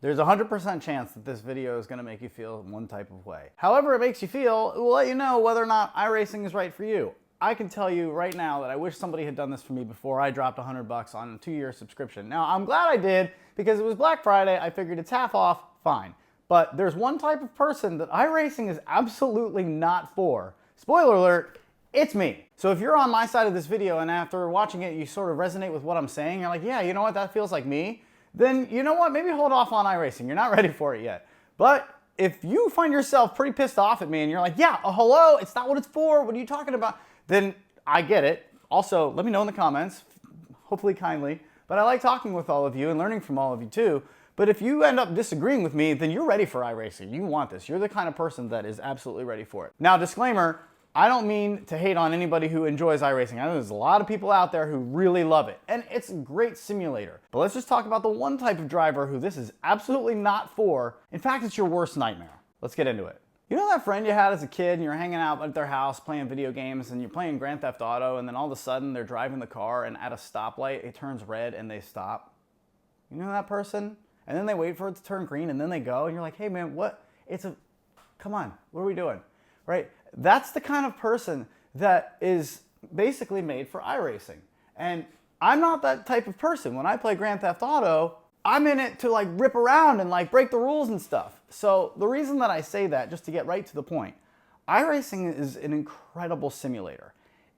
There's a 100% chance that this video is going to make you feel one type of way. However it makes you feel, it will let you know whether or not iRacing is right for you. I can tell you right now that I wish somebody had done this for me before I dropped $100 on a 2-year subscription. Now, I'm glad I did because it was Black Friday. I figured it's half off, fine. But there's one type of person that iRacing is absolutely not for. Spoiler alert, it's me. So if you're on my side of this video and after watching it, you sort of resonate with what I'm saying, you're like, yeah, you know what, that feels like me, then you know what, maybe hold off on iRacing. You're not ready for it yet. But if you find yourself pretty pissed off at me and you're like, yeah, hello, it's not what it's for, what are you talking about? Then I get it. Also, let me know in the comments, hopefully kindly, but I like talking with all of you and learning from all of you too. But if you end up disagreeing with me, then you're ready for iRacing. You want this. You're the kind of person that is absolutely ready for it. Now, disclaimer, I don't mean to hate on anybody who enjoys iRacing. I know there's a lot of people out there who really love it, and it's a great simulator. But let's just talk about the one type of driver who this is absolutely not for. In fact, it's your worst nightmare. Let's get into it. You know that friend you had as a kid and you're hanging out at their house playing video games and you're playing Grand Theft Auto and then all of a sudden they're driving the car and at a stoplight it turns red and they stop? You know that person? And then they wait for it to turn green and then they go and you're like, hey man, what? Come on, what are we doing? Right? That's the kind of person that is basically made for iRacing. And I'm not that type of person. When I play Grand Theft Auto, I'm in it to like rip around and like break the rules and stuff. So the reason that I say that, just to get right to the point, iRacing is an incredible simulator.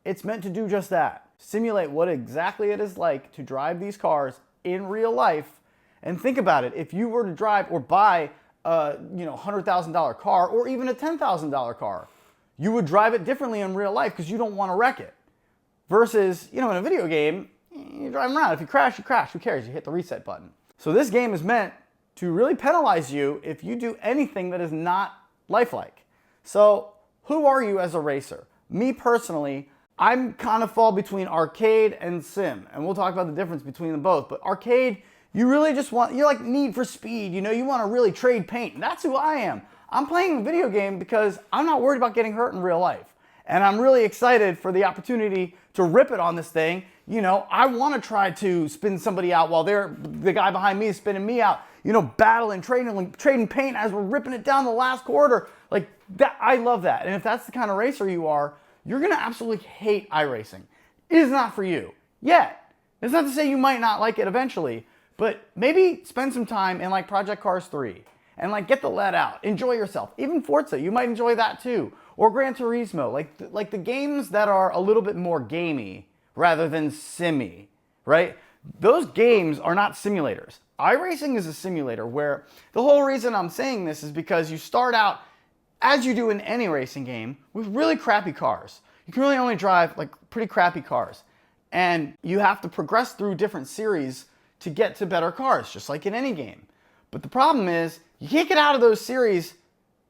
It's meant to do just that. Simulate what exactly it is like to drive these cars in real life. And think about it, if you were to drive or buy a $100,000 car or even a $10,000 car, you would drive it differently in real life because you don't want to wreck it. Versus, in a video game, you're driving around. If you crash, you crash. Who cares? You hit the reset button. So this game is meant to really penalize you if you do anything that is not lifelike. So who are you as a racer? Me personally, I'm kind of fall between arcade and sim. And we'll talk about the difference between them both. But arcade, you really just you're like Need for Speed. You want to really trade paint. And that's who I am. I'm playing a video game because I'm not worried about getting hurt in real life. And I'm really excited for the opportunity to rip it on this thing. I want to try to spin somebody out while the guy behind me is spinning me out. Battling, trading paint as we're ripping it down the last quarter. Like that, I love that. And if that's the kind of racer you are, you're going to absolutely hate iRacing. It is not for you yet. It's not to say you might not like it eventually, but maybe spend some time in like Project Cars 3 and like get the lead out. Enjoy yourself. Even Forza, you might enjoy that too. Or Gran Turismo, like the games that are a little bit more gamey rather than simmy, right? Those games are not simulators. iRacing is a simulator where the whole reason I'm saying this is because you start out, as you do in any racing game, with really crappy cars. You can really only drive like pretty crappy cars. And you have to progress through different series to get to better cars, just like in any game. But the problem is, you can't get out of those series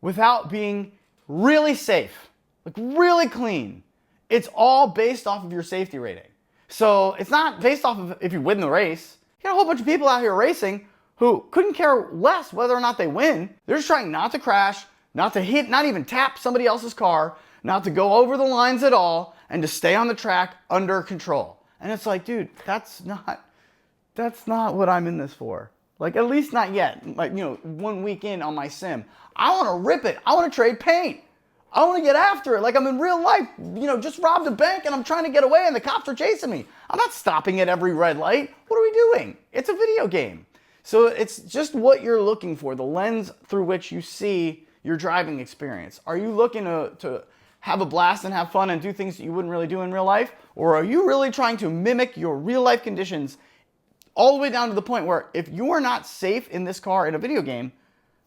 without being really safe, like really clean. It's all based off of your safety rating. So it's not based off of if you win the race. You got a whole bunch of people out here racing who couldn't care less whether or not they win. They're just trying not to crash, not to hit, not even tap somebody else's car, not to go over the lines at all, and to stay on the track under control. And it's like, dude, that's not what I'm in this for. Like, at least not yet. Like, 1 week in on my sim. I want to rip it. I want to trade paint. I want to get after it like I'm in real life. Just robbed a bank and I'm trying to get away and the cops are chasing me. I'm not stopping at every red light. What are we doing? It's a video game. So it's just what you're looking for, the lens through which you see your driving experience. Are you looking to have a blast and have fun and do things that you wouldn't really do in real life? Or are you really trying to mimic your real life conditions all the way down to the point where if you are not safe in this car in a video game,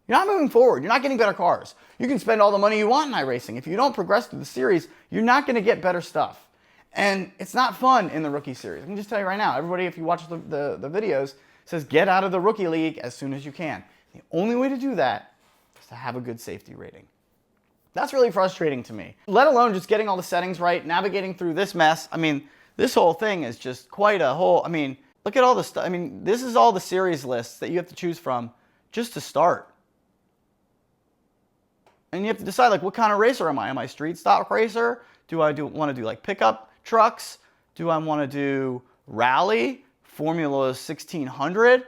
you're not moving forward. You're not getting better cars. You can spend all the money you want in iRacing. If you don't progress through the series, you're not going to get better stuff. And it's not fun in the rookie series. I can just tell you right now, everybody, if you watch the videos, says get out of the rookie league as soon as you can. The only way to do that is to have a good safety rating. That's really frustrating to me. Let alone just getting all the settings right, navigating through this mess. This whole thing is just quite a whole, look at all the stuff. This is all the series lists that you have to choose from just to start. And you have to decide, like, what kind of racer am I? Am I a street stock racer? Do I want to do like pickup trucks? Do I want to do rally, Formula 1600?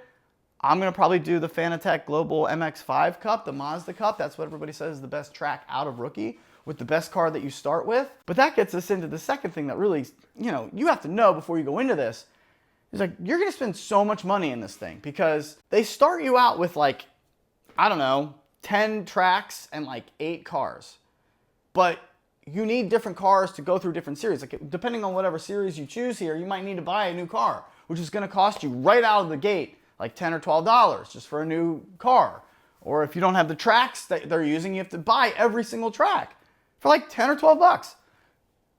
I'm gonna probably do the Fanatec Global MX-5 Cup, the Mazda Cup. That's what everybody says is the best track out of Rookie, with the best car that you start with. But that gets us into the second thing that really, you have to know before you go into this. It's like, you're gonna spend so much money in this thing because they start you out with like, I don't know, 10 tracks and like 8 cars. But you need different cars to go through different series. Like, depending on whatever series you choose here, you might need to buy a new car, which is gonna cost you right out of the gate like $10 or $12 just for a new car. Or if you don't have the tracks that they're using, you have to buy every single track for like 10 or 12 bucks.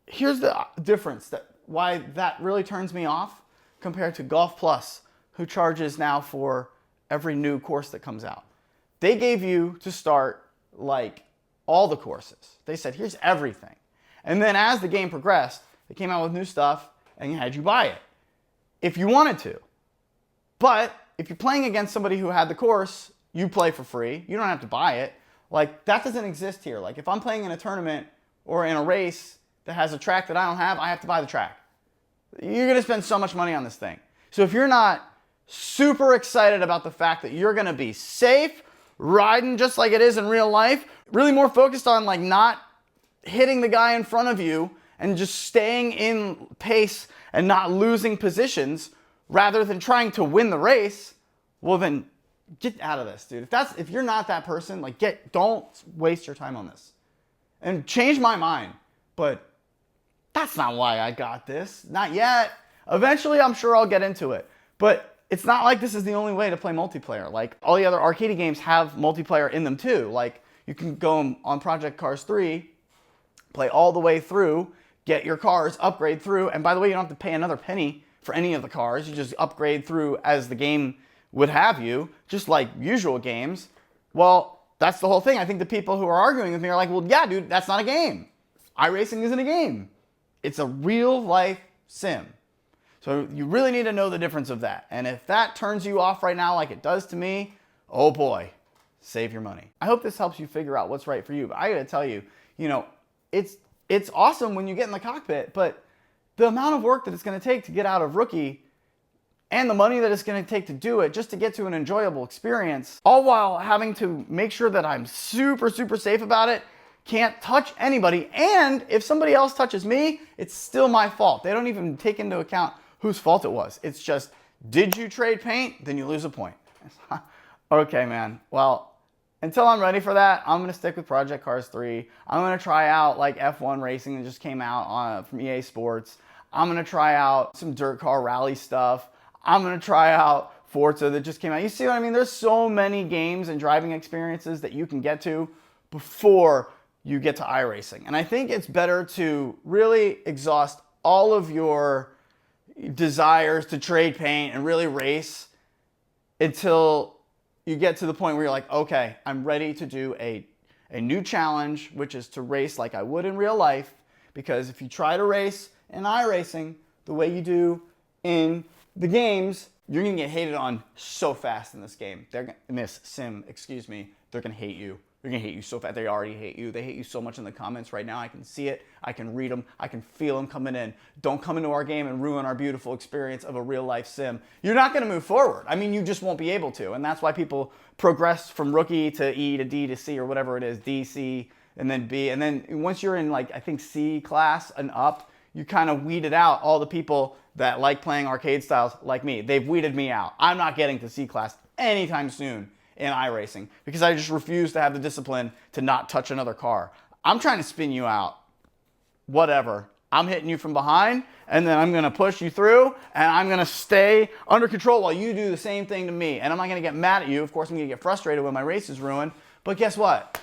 Here's the difference, why that really turns me off compared to Golf Plus, who charges now for every new course that comes out. They gave you to start like all the courses. They said, here's everything. And then as the game progressed, they came out with new stuff and had you buy it if you wanted to. But if you're playing against somebody who had the course, you play for free. You don't have to buy it. Like, that doesn't exist here. Like, if I'm playing in a tournament or in a race that has a track that I don't have, I have to buy the track. You're going to spend so much money on this thing. So if you're not super excited about the fact that you're going to be safe, riding just like it is in real life, really more focused on like not hitting the guy in front of you and just staying in pace and not losing positions rather than trying to win the race, well then get out of this, dude. If you're not that person, like don't waste your time on this. And change my mind, but that's not why I got this. Not yet. Eventually, I'm sure I'll get into it. But it's not like this is the only way to play multiplayer. Like, all the other arcade games have multiplayer in them too. Like, you can go on Project Cars 3, play all the way through, get your cars, upgrade through, and by the way, you don't have to pay another penny for any of the cars. You just upgrade through as the game would have you, just like usual games. Well, that's the whole thing. I think the people who are arguing with me are like, well, yeah, dude, that's not a game. iRacing isn't a game. It's a real life sim. So you really need to know the difference of that. And if that turns you off right now like it does to me, oh boy, save your money. I hope this helps you figure out what's right for you. But I gotta tell you, it's awesome when you get in the cockpit, but the amount of work that it's gonna take to get out of Rookie and the money that it's gonna take to do it just to get to an enjoyable experience, all while having to make sure that I'm super, super safe about it, can't touch anybody, and if somebody else touches me, it's still my fault. They don't even take into account whose fault it was. It's just, did you trade paint? Then you lose a point. Okay, man. Well, until I'm ready for that, I'm gonna stick with Project Cars 3. I'm gonna try out like F1 racing that just came out from EA Sports. I'm gonna try out some dirt car rally stuff. I'm gonna try out Forza that just came out. You see what I mean? There's so many games and driving experiences that you can get to before you get to iRacing. And I think it's better to really exhaust all of your desires to trade paint and really race until you get to the point where you're like, okay, I'm ready to do a new challenge, which is to race like I would in real life. Because if you try to race in iRacing the way you do in the games, you're gonna get hated on so fast in this game. In this sim, excuse me, they're gonna hate you. They're gonna hate you so fast. They already hate you. They hate you so much in the comments right now. I can see it. I can read them. I can feel them coming in. Don't come into our game and ruin our beautiful experience of a real life sim. You're not gonna move forward. I mean, you just won't be able to. And that's why people progress from Rookie to E to D to C or whatever it is, D, C, and then B. And then once you're in like, I think C class and up, you kind of weeded out all the people that like playing arcade styles like me. They've weeded me out. I'm not getting to C class anytime soon in iRacing because I just refuse to have the discipline to not touch another car. I'm trying to spin you out. Whatever. I'm hitting you from behind and then I'm gonna push you through and I'm gonna stay under control while you do the same thing to me. And I'm not gonna get mad at you. Of course, I'm gonna get frustrated when my race is ruined. But guess what?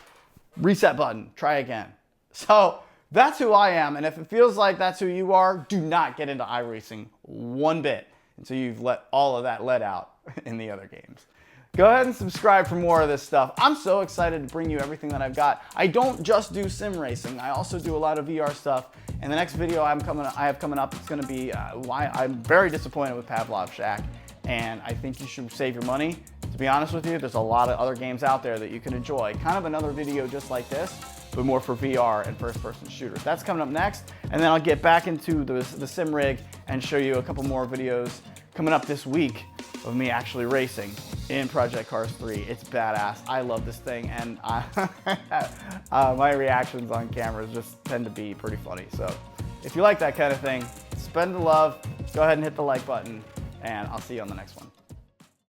Reset button. Try again. So that's who I am. And if it feels like that's who you are, do not get into iRacing one bit until you've let all of that let out in the other games. Go ahead and subscribe for more of this stuff. I'm so excited to bring you everything that I've got. I don't just do sim racing. I also do a lot of VR stuff. And the next video I have coming up is going to be why I'm very disappointed with Pavlov's Shack. And I think you should save your money. To be honest with you, there's a lot of other games out there that you can enjoy. Kind of another video just like this, but more for VR and first-person shooters. That's coming up next. And then I'll get back into the sim rig and show you a couple more videos coming up this week of me actually racing in Project Cars 3. It's badass. I love this thing, and my reactions on cameras just tend to be pretty funny. So if you like that kind of thing, spread the love, go ahead and hit the like button, and I'll see you on the next one.